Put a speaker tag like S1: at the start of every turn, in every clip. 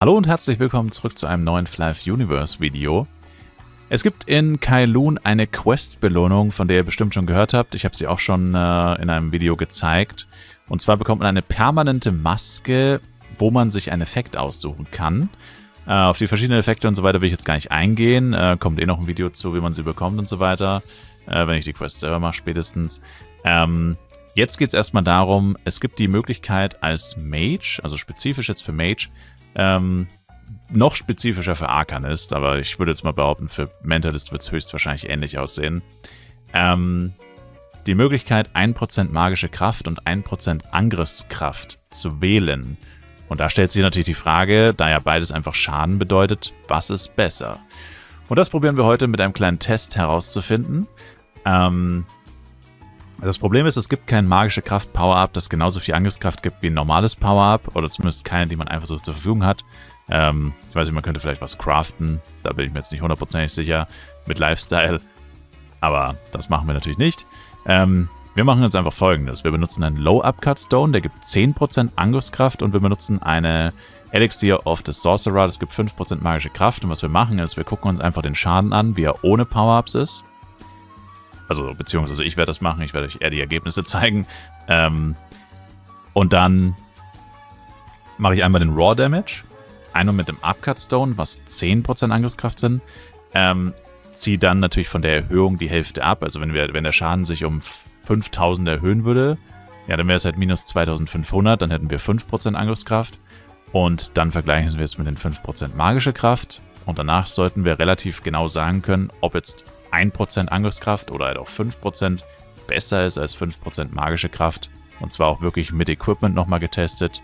S1: Hallo und herzlich willkommen zurück zu einem neuen Flive Universe Video. Es gibt in Kowloon eine Quest-Belohnung, von der ihr bestimmt schon gehört habt. Ich habe sie auch schon in einem Video gezeigt. Und zwar bekommt man eine permanente Maske, wo man sich einen Effekt aussuchen kann. Auf die verschiedenen Effekte und so weiter will ich jetzt gar nicht eingehen. Kommt noch ein Video zu, wie man sie bekommt und so weiter. Wenn ich die Quest selber mache spätestens. Jetzt geht es erstmal darum, es gibt die Möglichkeit als Mage, also spezifisch jetzt für Mage, noch spezifischer für Arcanist, aber ich würde jetzt mal behaupten, für Mentalist wird es höchstwahrscheinlich ähnlich aussehen. Die Möglichkeit, 1% magische Kraft und 1% Angriffskraft zu wählen. Und da stellt sich natürlich die Frage, da ja beides einfach Schaden bedeutet, was ist besser? Und das probieren wir heute mit einem kleinen Test herauszufinden. Das Problem ist, es gibt kein magische Kraft Power-Up, das genauso viel Angriffskraft gibt wie ein normales Power-Up. Oder zumindest keine, die man einfach so zur Verfügung hat. Ich weiß nicht, man könnte vielleicht was craften. Da bin ich mir jetzt nicht hundertprozentig sicher. Mit Lifestyle. Aber das machen wir natürlich nicht. Wir machen jetzt einfach Folgendes. Wir benutzen einen Low-Upcut Stone, der gibt 10% Angriffskraft. Und wir benutzen eine Elixir of the Sorcerer, das gibt 5% magische Kraft. Und was wir machen ist, wir gucken uns einfach den Schaden an, wie er ohne Power-Ups ist. Also, beziehungsweise ich werde das machen, ich werde euch eher die Ergebnisse zeigen. Und dann mache ich einmal den Raw Damage. Einmal mit dem Upcut Stone, was 10% Angriffskraft sind. Ziehe dann natürlich von der Erhöhung die Hälfte ab. Also wenn der Schaden sich um 5000 erhöhen würde, ja, dann wäre es halt minus 2500, dann hätten wir 5% Angriffskraft. Und dann vergleichen wir es mit den 5% magische Kraft. Und danach sollten wir relativ genau sagen können, ob jetzt 1% Angriffskraft oder halt auch 5% besser ist als 5% magische Kraft. Und zwar auch wirklich mit Equipment nochmal getestet.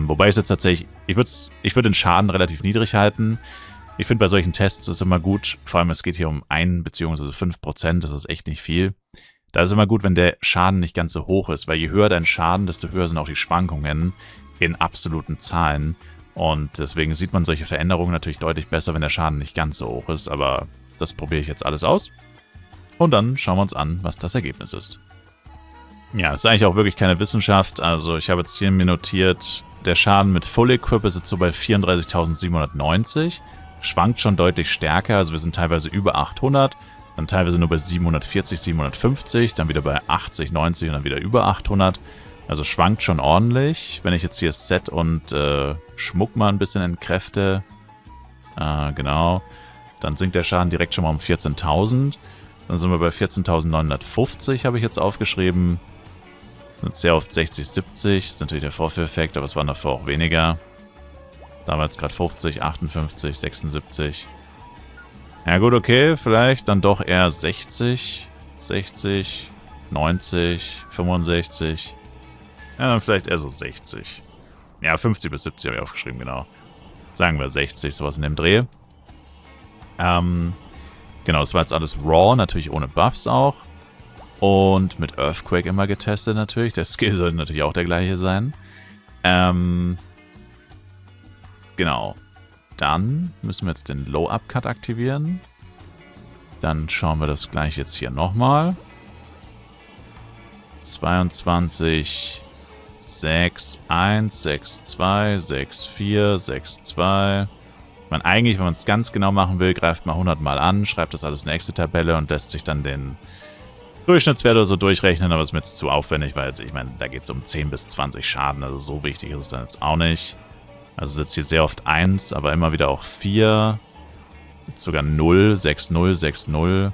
S1: Wobei es jetzt tatsächlich, ich würde den Schaden relativ niedrig halten. Ich finde bei solchen Tests ist es immer gut, vor allem es geht hier um 1 bzw. 5%, das ist echt nicht viel. Da ist es immer gut, wenn der Schaden nicht ganz so hoch ist, weil je höher dein Schaden, desto höher sind auch die Schwankungen in absoluten Zahlen. Und deswegen sieht man solche Veränderungen natürlich deutlich besser, wenn der Schaden nicht ganz so hoch ist, aber das probiere ich jetzt alles aus. Und dann schauen wir uns an, was das Ergebnis ist. Ja, ist eigentlich auch wirklich keine Wissenschaft. Also ich habe jetzt hier mir notiert, der Schaden mit Full Equip ist jetzt so bei 34.790. Schwankt schon deutlich stärker. Also wir sind teilweise über 800, dann teilweise nur bei 740, 750, dann wieder bei 80, 90 und dann wieder über 800. Also schwankt schon ordentlich. Wenn ich jetzt hier Set und Schmuck mal ein bisschen entkräfte, genau, dann sinkt der Schaden direkt schon mal um 14.000. Dann sind wir bei 14.950, habe ich jetzt aufgeschrieben. Sind sehr oft 60, 70. Das ist natürlich der Vorführeffekt, aber es waren davor auch weniger. Damals gerade 50, 58, 76. Ja gut, okay, vielleicht dann doch eher 60, 60, 90, 65. Ja, dann vielleicht eher so 60. Ja, 50 bis 70 habe ich aufgeschrieben, genau. Sagen wir 60, sowas in dem Dreh. Genau, das war jetzt alles Raw, natürlich ohne Buffs auch. Und mit Earthquake immer getestet natürlich. Der Skill sollte natürlich auch der gleiche sein. Genau. Dann müssen wir jetzt den Low-Upcut aktivieren. Dann schauen wir das gleich jetzt hier nochmal. 22, 6, 1, 6, 2, 6, 4, 6, 2... Man eigentlich, wenn man es ganz genau machen will, greift mal 100 Mal an, schreibt das alles in eine Excel-Tabelle und lässt sich dann den Durchschnittswert oder so durchrechnen, aber das ist mir jetzt zu aufwendig, weil ich meine, da geht es um 10 bis 20 Schaden, also so wichtig ist es dann jetzt auch nicht. Also sitzt hier sehr oft 1, aber immer wieder auch 4, jetzt sogar 0, 6, 0, 6, 0.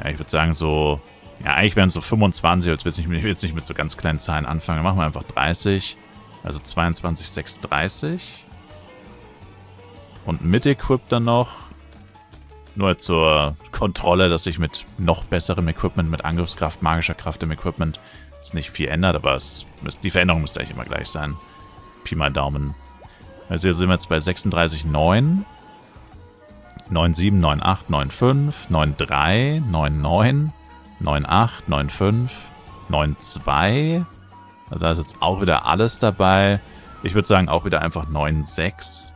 S1: Ja, ich würde sagen so, ja eigentlich wären es so 25, jetzt will ich jetzt nicht mit so ganz kleinen Zahlen anfangen, machen wir einfach 30, also 22, 6, 30. Und mit Equip dann noch, nur zur Kontrolle, dass sich mit noch besserem Equipment, mit Angriffskraft, magischer Kraft im Equipment, es nicht viel ändert, aber die Veränderung müsste eigentlich immer gleich sein. Pi mal Daumen. Also hier sind wir jetzt bei 36,9, 9,7, 9,8, 9,5, 9,3, 9,9, 9,8, 9,5, 9,2. Also da ist jetzt auch wieder alles dabei. Ich würde sagen auch wieder einfach 9,6.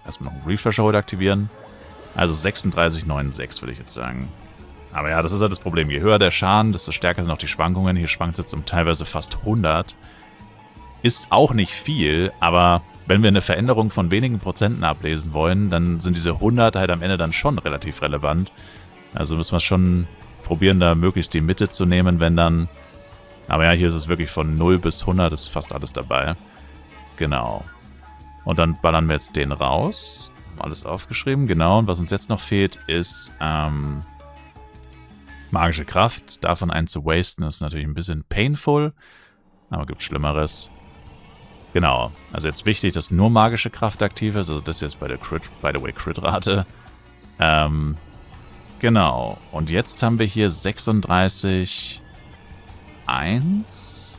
S1: Erstmal noch einen Refresher heute aktivieren. Also 36,96 würde ich jetzt sagen. Aber ja, das ist halt das Problem. Je höher der Schaden, desto stärker sind auch die Schwankungen. Hier schwankt es jetzt um teilweise fast 100. Ist auch nicht viel, aber wenn wir eine Veränderung von wenigen Prozenten ablesen wollen, dann sind diese 100 halt am Ende dann schon relativ relevant. Also müssen wir schon probieren, da möglichst die Mitte zu nehmen, wenn dann... Aber ja, hier ist es wirklich von 0 bis 100, ist fast alles dabei. Genau. Und dann ballern wir jetzt den raus. Alles aufgeschrieben, genau. Und was uns jetzt noch fehlt, ist magische Kraft. Davon einen zu wasten ist natürlich ein bisschen painful, aber gibt Schlimmeres. Genau, also jetzt wichtig, dass nur magische Kraft aktiv ist. Also das jetzt bei der Crit-Rate. Genau, und jetzt haben wir hier 36... 1...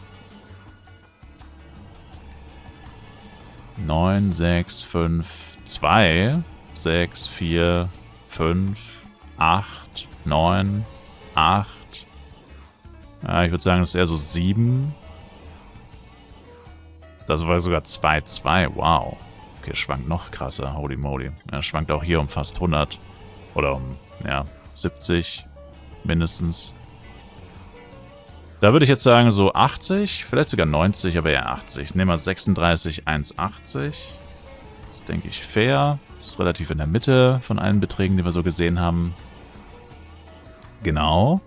S1: 9, 6, 5, 2, 6, 4, 5, 8, 9, 8. Ja, ich würde sagen, das ist eher so 7. Das war sogar 2, 2. Wow. Okay, schwankt noch krasser. Holy moly. Ja, schwankt auch hier um fast 100. Oder um, ja, 70 mindestens. Da würde ich jetzt sagen so 80, vielleicht sogar 90, aber eher 80. Nehmen wir 36, 1,80. Das denke ich fair. Das ist relativ in der Mitte von allen Beträgen, die wir so gesehen haben. Genau.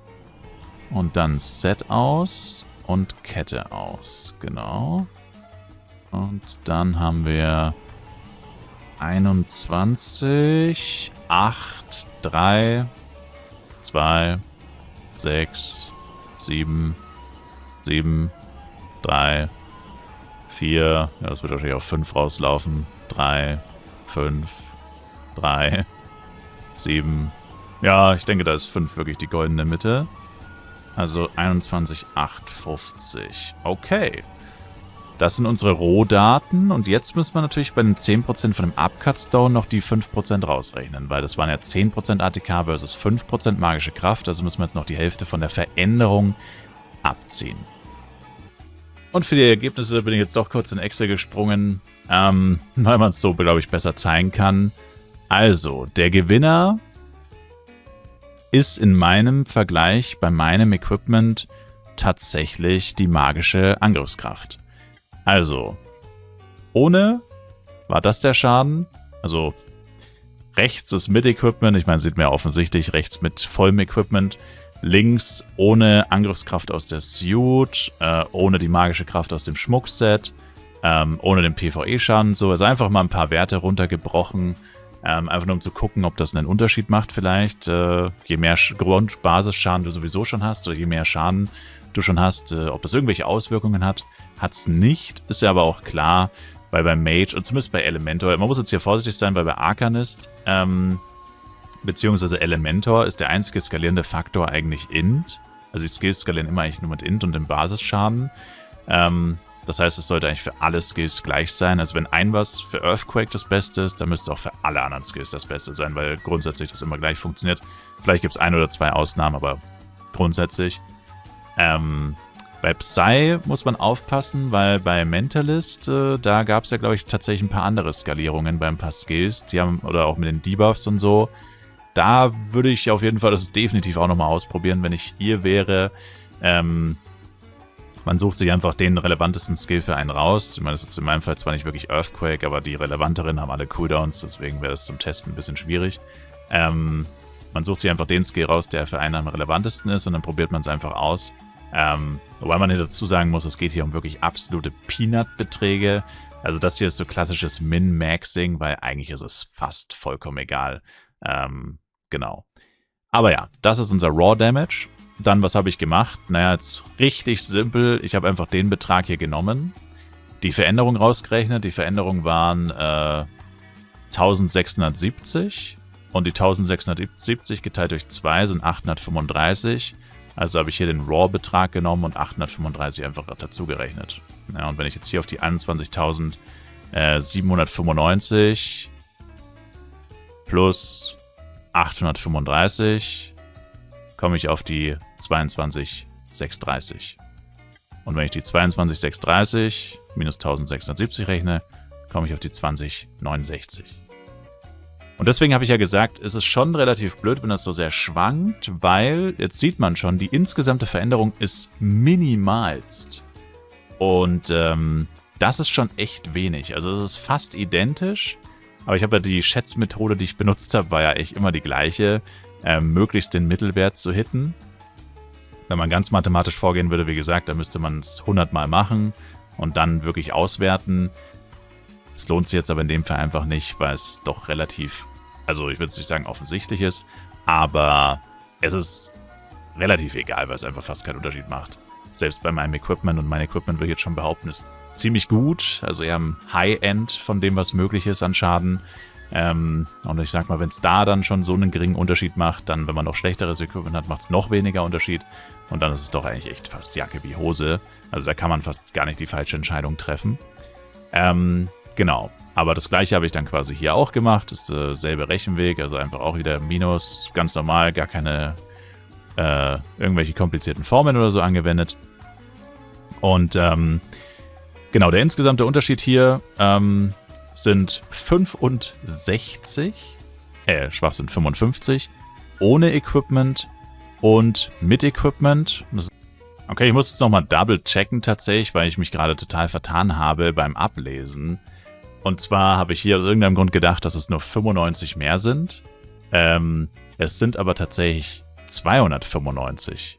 S1: Und dann Set aus und Kette aus. Genau. Und dann haben wir 21, 8, 3, 2, 6, 7, 7, 3, 4, ja, das wird wahrscheinlich auf 5 rauslaufen. 3, 5, 3, 7. Ja, ich denke, da ist 5 wirklich die goldene Mitte. Also 21, 8, 50. Okay. Das sind unsere Rohdaten und jetzt müssen wir natürlich bei den 10% von dem Upcut Stone noch die 5% rausrechnen, weil das waren ja 10% ATK versus 5% magische Kraft, also müssen wir jetzt noch die Hälfte von der Veränderung abziehen. Und für die Ergebnisse bin ich jetzt doch kurz in Excel gesprungen, weil man es so, glaube ich, besser zeigen kann. Also, der Gewinner ist in meinem Vergleich bei meinem Equipment tatsächlich die magische Angriffskraft. Also, ohne war das der Schaden. Also, rechts ist mit Equipment. Ich meine, sieht mir offensichtlich, rechts mit vollem Equipment. Links ohne Angriffskraft aus der Suit, ohne die magische Kraft aus dem Schmuckset, ohne den PvE-Schaden. So, also einfach mal ein paar Werte runtergebrochen. Einfach nur um zu gucken, ob das einen Unterschied macht vielleicht. Je mehr Grundbasisschaden du sowieso schon hast oder je mehr Schaden du schon hast, ob das irgendwelche Auswirkungen hat. Hat es nicht, ist ja aber auch klar, weil beim Mage und zumindest bei Elementor, man muss jetzt hier vorsichtig sein, weil bei Arcanist beziehungsweise Elementor ist der einzige skalierende Faktor eigentlich Int. Also die Skills skalieren immer eigentlich nur mit Int und dem Basisschaden. Das heißt, es sollte eigentlich für alle Skills gleich sein. Also wenn ein was für Earthquake das Beste ist, dann müsste es auch für alle anderen Skills das Beste sein, weil grundsätzlich das immer gleich funktioniert. Vielleicht gibt es 1 oder 2 Ausnahmen, aber grundsätzlich. Bei Psy muss man aufpassen, weil bei Mentalist, da gab es ja, glaube ich, tatsächlich ein paar andere Skalierungen bei ein paar Skills. Die haben, oder auch mit den Debuffs und so. Da würde ich auf jeden Fall das definitiv auch nochmal ausprobieren, wenn ich ihr wäre. Man sucht sich einfach den relevantesten Skill für einen raus. Ich meine, das ist jetzt in meinem Fall zwar nicht wirklich Earthquake, aber die relevanteren haben alle Cooldowns, deswegen wäre das zum Testen ein bisschen schwierig. Man sucht sich einfach den Skill raus, der für einen am relevantesten ist und dann probiert man es einfach aus. Wobei man hier dazu sagen muss, es geht hier um wirklich absolute Peanut-Beträge. Also das hier ist so klassisches Min-Maxing, weil eigentlich ist es fast vollkommen egal. Genau. Aber ja, das ist unser Raw Damage. Dann, was habe ich gemacht? Naja, jetzt richtig simpel. Ich habe einfach den Betrag hier genommen, die Veränderung rausgerechnet. Die Veränderung waren 1670 und die 1670 geteilt durch 2 sind 835. Also habe ich hier den Raw-Betrag genommen und 835 einfach dazu gerechnet. Ja, und wenn ich jetzt hier auf die 21.795 plus 835 komme ich auf die 22.630. Und wenn ich die 22.630 minus 1670 rechne, komme ich auf die 20.69. Und deswegen habe ich ja gesagt, es ist schon relativ blöd, wenn das so sehr schwankt, weil, jetzt sieht man schon, die insgesamte Veränderung ist minimalst. Und das ist schon echt wenig. Also es ist fast identisch, aber ich habe ja die Schätzmethode, die ich benutzt habe, war ja echt immer die gleiche, möglichst den Mittelwert zu hitten. Wenn man ganz mathematisch vorgehen würde, wie gesagt, dann müsste man es 100 Mal machen und dann wirklich auswerten. Es lohnt sich jetzt aber in dem Fall einfach nicht, weil es doch relativ, also ich würde es nicht sagen offensichtlich ist, aber es ist relativ egal, weil es einfach fast keinen Unterschied macht. Selbst bei meinem Equipment, und mein Equipment will ich jetzt schon behaupten, ist ziemlich gut, also eher am High-End von dem, was möglich ist an Schaden. Und ich sag mal, wenn es da dann schon so einen geringen Unterschied macht, dann, wenn man noch schlechteres Equipment hat, macht es noch weniger Unterschied. Und dann ist es doch eigentlich echt fast Jacke wie Hose. Also da kann man fast gar nicht die falsche Entscheidung treffen. Genau. Aber das gleiche habe ich dann quasi hier auch gemacht. Das ist derselbe Rechenweg, also einfach auch wieder Minus, ganz normal, gar keine irgendwelche komplizierten Formeln oder so angewendet. Und genau, der insgesamte Unterschied hier sind 65, Schwachsinn, 55, ohne Equipment und mit Equipment. Okay, ich muss jetzt nochmal double checken tatsächlich, weil ich mich gerade total vertan habe beim Ablesen. Und zwar habe ich hier aus irgendeinem Grund gedacht, dass es nur 95 mehr sind. Es sind aber tatsächlich 295.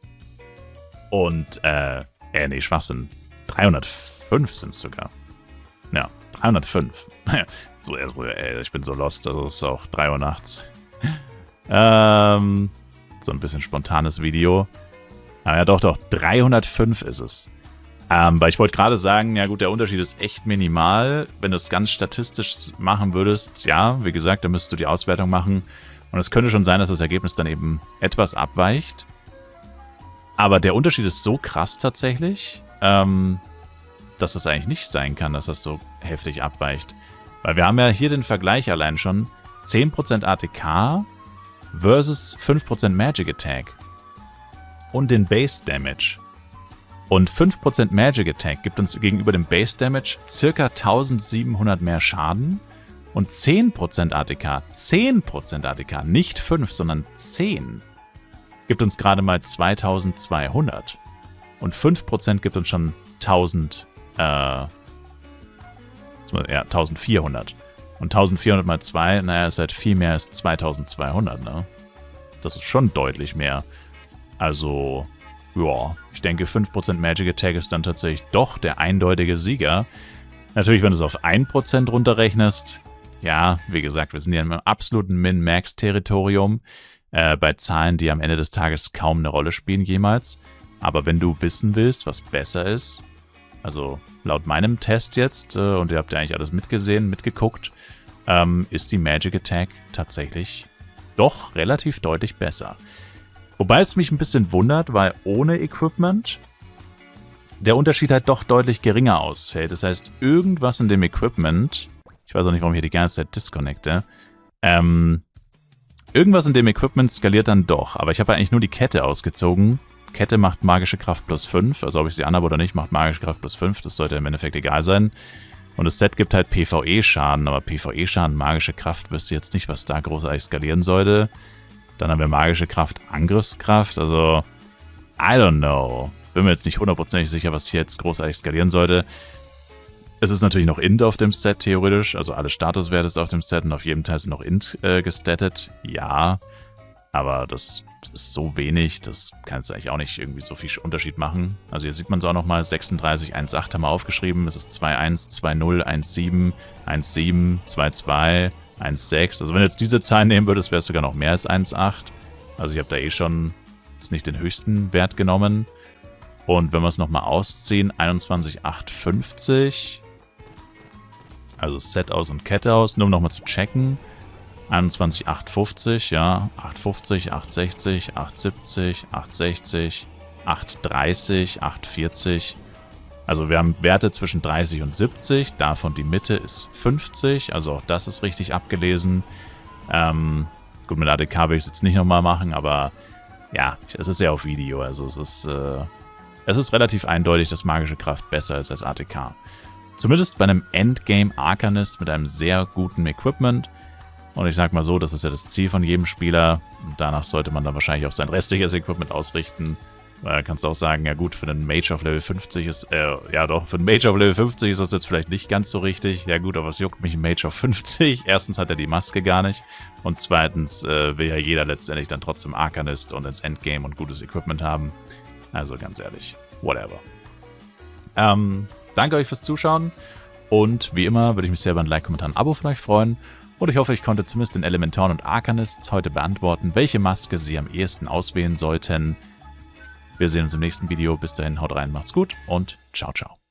S1: Und, nee, Schwachsinn. 305 sind es sogar. Ja, 305. So, ich bin so lost, also ist auch 3 Uhr nachts. So ein bisschen spontanes Video. Aber ja, doch, 305 ist es. Weil ich wollte gerade sagen, ja gut, der Unterschied ist echt minimal. Wenn du es ganz statistisch machen würdest, ja, wie gesagt, dann müsstest du die Auswertung machen. Und es könnte schon sein, dass das Ergebnis dann eben etwas abweicht. Aber der Unterschied ist so krass tatsächlich, dass es eigentlich nicht sein kann, dass das so heftig abweicht. Weil wir haben ja hier den Vergleich allein schon. 10% ATK versus 5% Magic Attack. Und den Base Damage. Und 5% Magic Attack gibt uns gegenüber dem Base Damage ca. 1700 mehr Schaden. Und 10% ATK, 10% ATK, nicht 5, sondern 10, gibt uns gerade mal 2200. Und 5% gibt uns schon 1400. Und 1400 mal 2, naja, ist halt viel mehr als 2200, ne? Das ist schon deutlich mehr. Also, ja, ich denke 5% Magic Attack ist dann tatsächlich doch der eindeutige Sieger. Natürlich, wenn du es auf 1% runterrechnest, ja, wie gesagt, wir sind ja im absoluten Min-Max-Territorium bei Zahlen, die am Ende des Tages kaum eine Rolle spielen jemals. Aber wenn du wissen willst, was besser ist, also laut meinem Test jetzt, und ihr habt ja eigentlich alles mitgesehen, mitgeguckt, ist die Magic Attack tatsächlich doch relativ deutlich besser. Wobei es mich ein bisschen wundert, weil ohne Equipment der Unterschied halt doch deutlich geringer ausfällt. Das heißt, irgendwas in dem Equipment, ich weiß auch nicht, warum ich hier die ganze Zeit disconnecte, irgendwas in dem Equipment skaliert dann doch. Aber ich habe eigentlich nur die Kette ausgezogen. Kette macht magische Kraft plus 5, also ob ich sie anhabe oder nicht, macht magische Kraft plus 5. Das sollte im Endeffekt egal sein. Und das Set gibt halt PvE-Schaden, aber PvE-Schaden, magische Kraft, wüsste jetzt nicht, was da großartig skalieren sollte. Dann haben wir magische Kraft, Angriffskraft, also I don't know. Bin mir jetzt nicht hundertprozentig sicher, was hier jetzt großartig skalieren sollte. Es ist natürlich noch Int auf dem Set, theoretisch, also alle Statuswerte ist auf dem Set und auf jedem Teil sind noch Int gestattet, ja. Aber das ist so wenig, das kann jetzt eigentlich auch nicht irgendwie so viel Unterschied machen. Also hier sieht man es auch nochmal, 36, 1,8 haben wir aufgeschrieben, es ist 2,1, 2,0, 1,7, 1,7, 2,2, 1,6. Also wenn du jetzt diese Zahlen nehmen würdest, wäre es sogar noch mehr als 1,8. Also ich habe da eh schon jetzt nicht den höchsten Wert genommen. Und wenn wir es nochmal ausziehen, 21,850. Also Set aus und Kette aus, nur um nochmal zu checken. 21,850, ja, 850, 860, 870, 860, 830, 840. Also wir haben Werte zwischen 30 und 70, davon die Mitte ist 50, also auch das ist richtig abgelesen. Gut, mit ATK will ich es jetzt nicht nochmal machen, aber ja, es ist ja auf Video, also es ist relativ eindeutig, dass magische Kraft besser ist als ATK. Zumindest bei einem Endgame-Arcanist mit einem sehr guten Equipment. Und ich sag mal so, das ist ja das Ziel von jedem Spieler. Und danach sollte man dann wahrscheinlich auch sein restliches Equipment ausrichten. Da kannst du auch sagen, ja gut, für einen Mage auf Level 50 ist, ja doch, für einen Mage auf Level 50 ist das jetzt vielleicht nicht ganz so richtig. Ja gut, aber was juckt mich ein Mage auf 50? Erstens hat er die Maske gar nicht und zweitens will ja jeder letztendlich dann trotzdem Arcanist und ins Endgame und gutes Equipment haben. Also ganz ehrlich, whatever. Danke euch fürs Zuschauen und wie immer würde ich mich sehr über ein Like, Kommentar, ein Abo von euch freuen. Und ich hoffe, ich konnte zumindest den Elementoren und Arcanists heute beantworten, welche Maske sie am ehesten auswählen sollten. Wir sehen uns im nächsten Video. Bis dahin, haut rein, macht's gut und ciao, ciao.